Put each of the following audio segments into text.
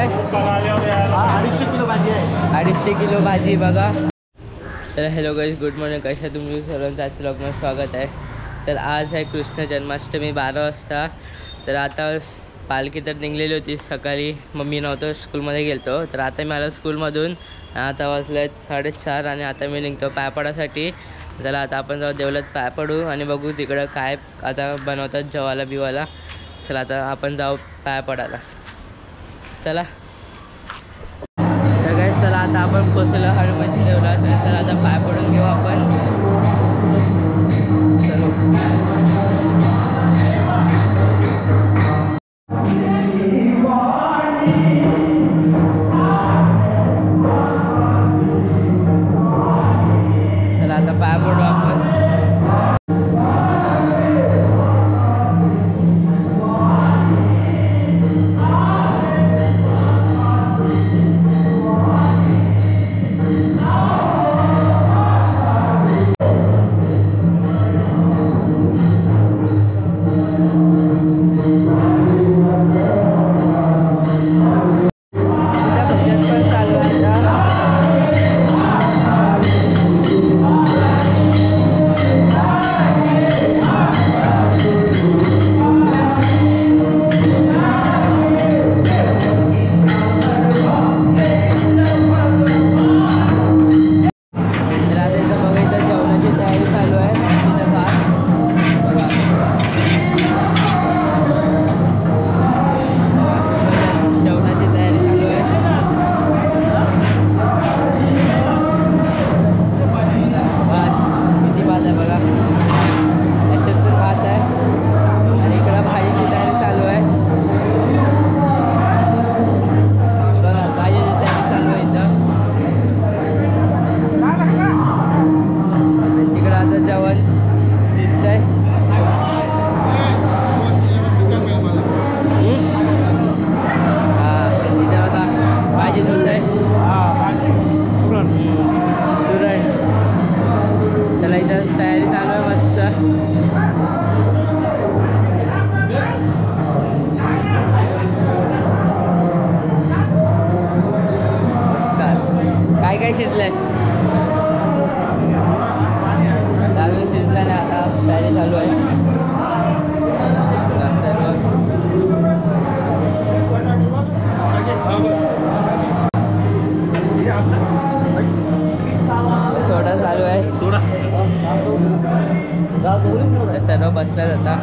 आहे? 250 किलो भाजी आहे. 250 किलो भाजी बघा. तर हॅलो गाईज, गुड मॉर्निंग. कशा तुम्ही सर्वांचं आजच्या व्लॉगमध्ये स्वागत आहे. तर आज आहे कृष्ण जन्माष्टमी 12 वाजता. तर आता पालखी तर निघलेली होती सकाळी. मम्मी नव्हतं, स्कूलमध्ये गेलतो. तर आता मी आलो स्कूलमधून. आता वाजले 4:30 आणि आता मी निघतो पायपडासाठी. चला आता आपण जाऊ देवळात पाय पडू आणि बघू तिकडं काय आता बनवतात जेवायला बिवायला. चला आता आपण जाऊ पाय पडायला. चला तर काय, चला आता आपण पोचलो हनुमान देवळात. चला आता पाय पडून घेऊ आपण. चलो चला आता पाय पडू आपण. काय शिजलंय? चालू शिजलं ना, आता तयारी चालू आहे. सोडा चालू आहे. सर्व बसल्यात आता.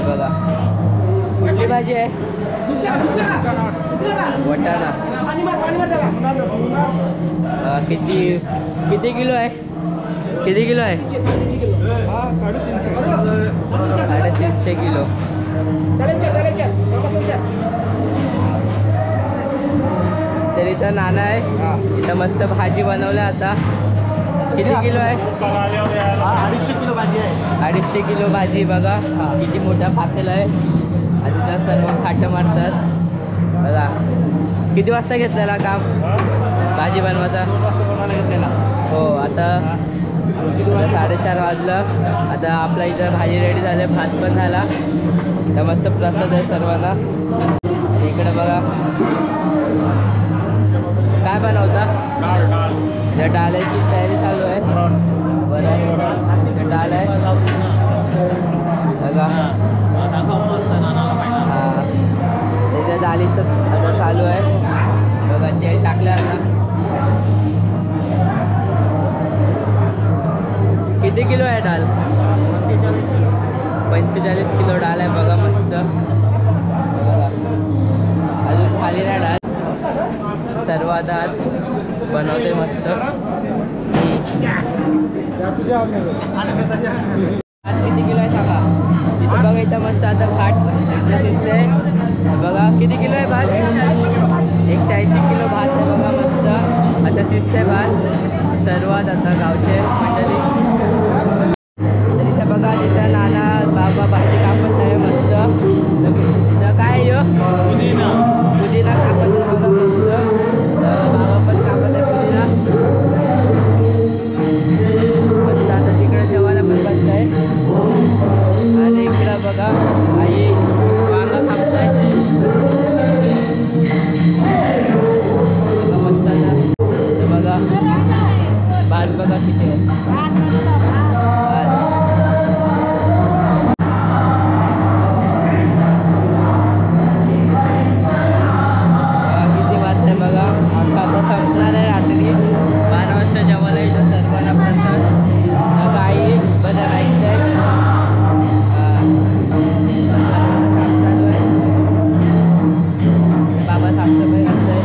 बघा कुठली भाजी आहे? वटाणा. किती किलो आहे? किती किलो आहे? 350 किलो. तर इथं नाना आहे. इथं मस्त भाजी बनवल्या आता. किती किलो आहे? 250 किलो भाजी आहे. 250 किलो भाजी बघा. किती मोठा पातेला आहे. आणि तिथं सर्व खाटं मारतात बघा. किती वाजता घेतलेला काम भाजी बनवायचा? 2 वाजता बनवायला घेतलेला. हो. आता 4:30 वाजलं. आता आपल्या इथं भाजी रेडी झाली, भात पण झाला. तर मस्त प्रसाद आहे सर्वांना. इकडे बघा काय बनवता? त्या डाळाची तयारी चालू आहे. बरं, डाळ आहे बघा. हां, त्याच्या डाळीचं आता चालू आहे बघा. तेल टाकलं आता. किती किलो आहे डाळ? 45 किलो डाळ आहे बघा. मस्त बघा. अजून खाली नाही डाळ. सर्व आता बनवते मस्त. किती किलो आहे सांगा? इथं बघा. इथं मस्त आता भात शिजते बघा. किती किलो आहे भात? 180 किलो भात आहे बघा. मस्त आता शिजते भात. सर्वात आता गावचे मंडळी. तर इथं बघा, तिथं नाना बाबा भाजी कापत आहे मस्त. तर काय पुदिना कापत आहे बघा मस्त. बाबा पण कापत आहे पुदिना. किती वाजते बघा, आता संपणार आहे रात्री 12 वाजता जेवायला येतो सर्वांना प्रसाद काही बघा राईट साईड बाबा साफसफाई करतोय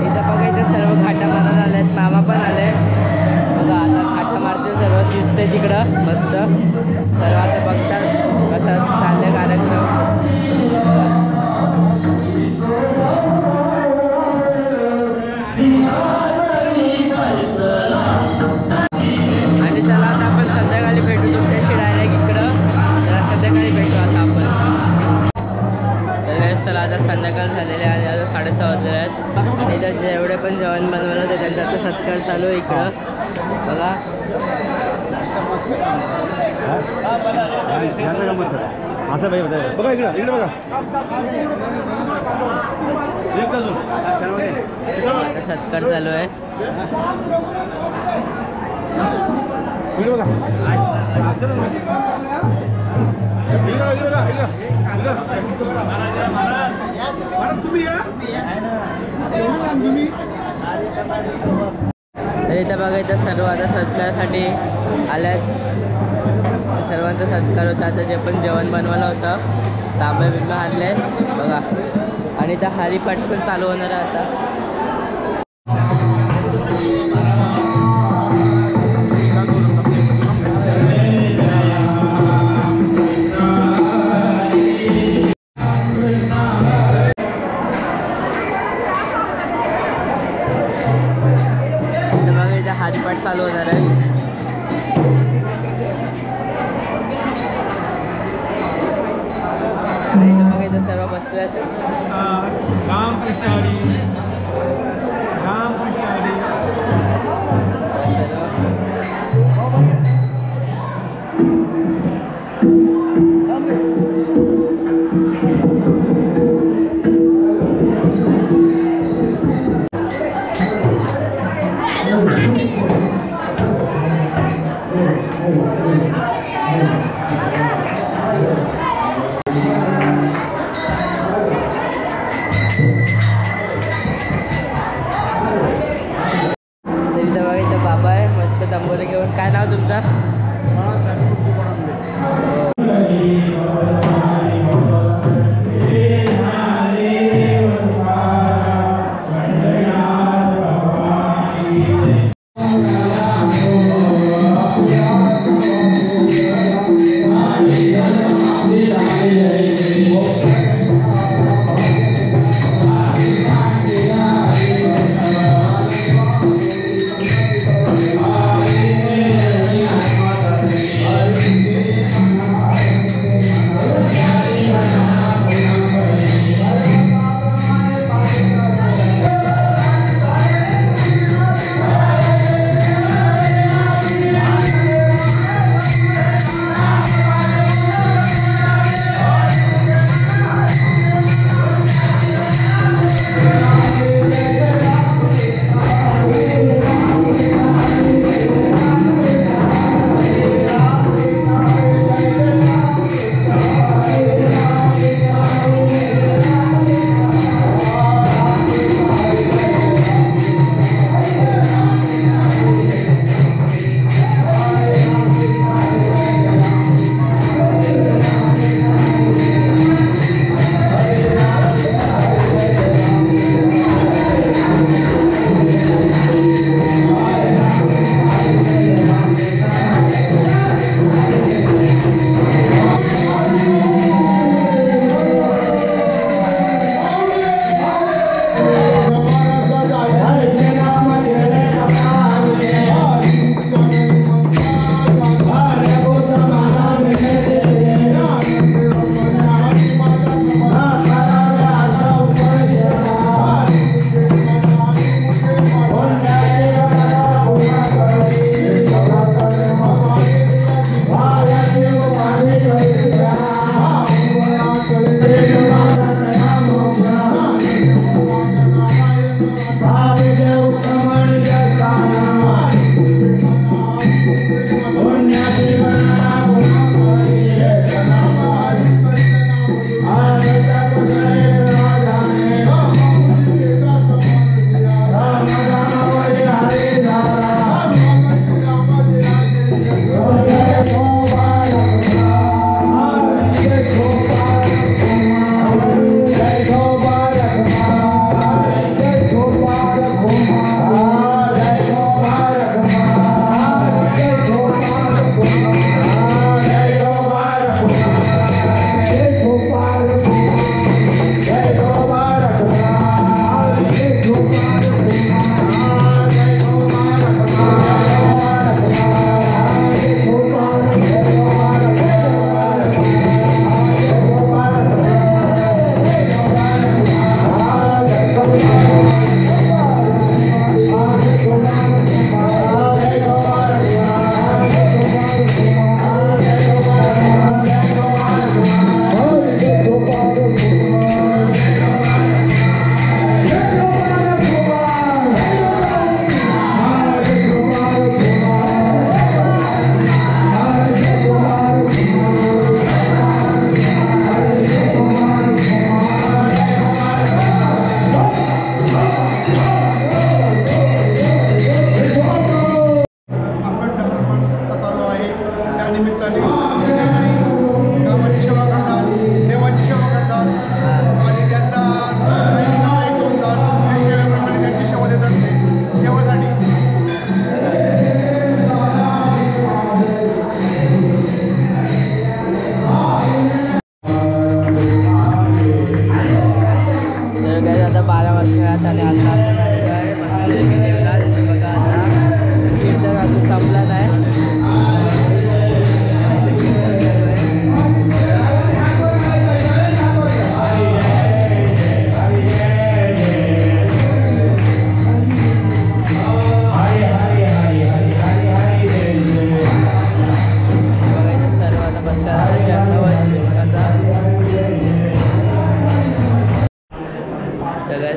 इथं बघा. इथं सर्व खाटा मारायला आले आहेत, मामा पण आले बघा. आता खाटा मारते सर्व, शिजते तिकडं मस्त. सर्व आता बघतात कसं चाललंय कार्यक्रम. आणि चला आता आपण संध्याकाळी भेटू तुमच्याशी डायरेक्ट इकडं. तर संध्याकाळी भेटू आता आपण. तर चला आता संध्याकाळ झालेले आहे, आता 6:30 वाजले आहेत. आणि इथं जेवढे पण जेवण बनवलं ते त्यांचा आता सत्कार चालू आहे इकडं बघा. असं भाई बघा इकडे इकडे बघा. सत्कार चालू आहे. तर इथं बघा, इथं सर्व आता सत्कारासाठी आल्यात. सर्वांचा सत्कार होता. आता जे पण जेवण बनवलं होतं तांबे बिंबे आणले बघा. आणि इथं हरिपाठ पण चालू होणार आहे आता. हरिपाठ चालू होणार आहे. आणि इथं बघा, इथं सर्व बसले आहेत. रामकृष्ण हरी, रामकृष्ण हरी. इथं बघा, इथं बाबा आहे मस्त तंबोरे घेऊन. काय नाव तुमचं?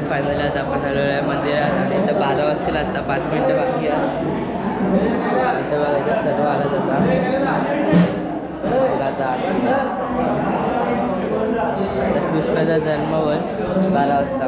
फायनली आता आपण आलेलो आहे मंदिरात आणि इथं 12 वाजतील. आता 5 मिनटं बाकी आहे. इथं बघायचं सर्व आलं आता कृष्णाचा जन्म होईल 12 वाजता.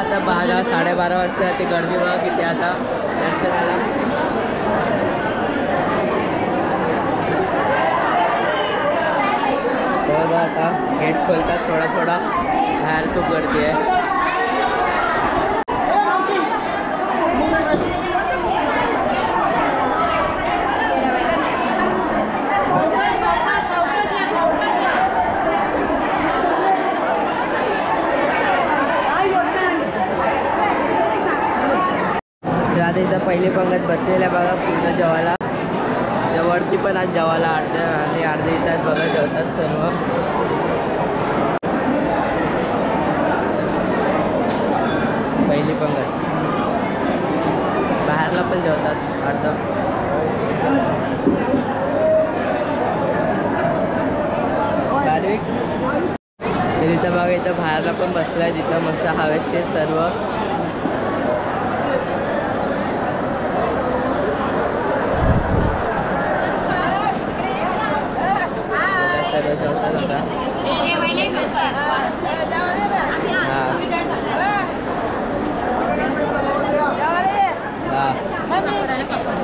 आता 12 साडेबारा वाजता ती गर्दी बघा किती आता दर्शनाला. बघा आता गेट खोलतात थोडा थोडा, बाहेर खूप गर्दी आहे. आता इथं पहिली पंगत बसलेल्या बघा पूर्ण जेवायला. वरती पण आज जेवायला अर्धे आणि अर्धे इथं बघा जेवतात सर्व. पहिली पंगत बाहेरला पण जेवतात अर्ध. तिथं बघा इथं बाहेरला पण बसलाय तिथं मस्त हवेशीर सर्व.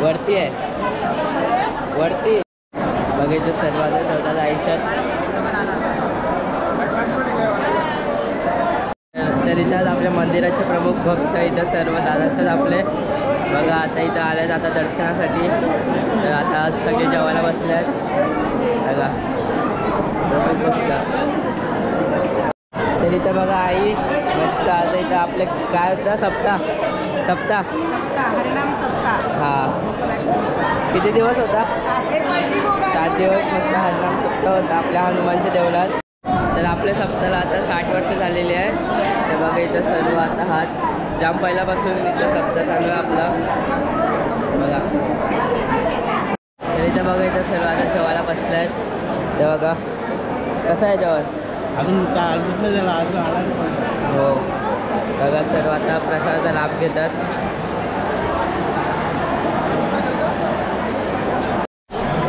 वरती आहे वरती बघायचं सर्वात ठेवतात आयुष्यात. तर इथं आपल्या मंदिराचे प्रमुख भक्त इथं सर्व दादासर आपले बघा आता इथं आले आता दर्शनासाठी. तर आता आज सगळे जेवायला बसले आहेत बघा. तर इथं बघा आई मस्त आता इथं आपले काय होतं सप्ताह हां किती दिवस होता 7 दिवस मस्त हरिनाम सप्ताह होता आपल्या हनुमानच्या देवळात. तर आपल्या सप्ताहाला आता 60 वर्ष झालेली आहे. तर बघा इथं सर्व आता हात जाम पहिल्यापासून इथं सप्ताह चालू आहे आपला बघा. तर इथं बघा इथं सर्व आता जेवायला बसले आहेत. तर बघा कसं आहे जेवण अजून झाला अजून हो बघा सर्व आता प्रसादाचा लाभ घेतात.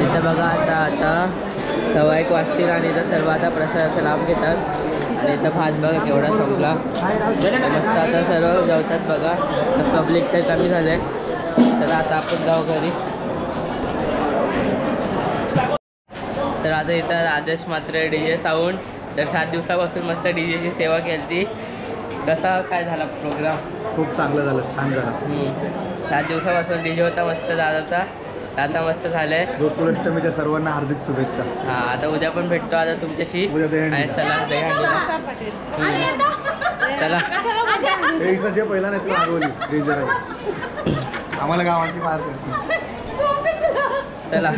इथं बघा आता 1:15 वाजतील आणि इथं सर्व आता प्रसादाचा लाभ घेतात. आणि इथं भात बघा केवढा संपला मस्त. आता सर्व जेवतात बघा. तर पब्लिक तर कमी झालं आहे. चला आता आपण जाऊ घरी. तर आता इथं आदेश मात्र DJ साऊंड. तर 7 दिवसापासून मस्त DJची सेवा केली ती. कसा काय झाला प्रोग्राम? खूप चांगलं झालं छान झालं. 7 दिवसापासून DJ होता मस्त दादाचा. आता मस्त झालंय. गोकुळाष्टमीच्या सर्वांना हार्दिक शुभेच्छा. हां आता उद्या पण भेटतो आता तुमच्याशी. उद्या चला चला इथं जे पहिला नाही तुला आगवली डेंजर आहे आम्हाला गावाची फार करते. चला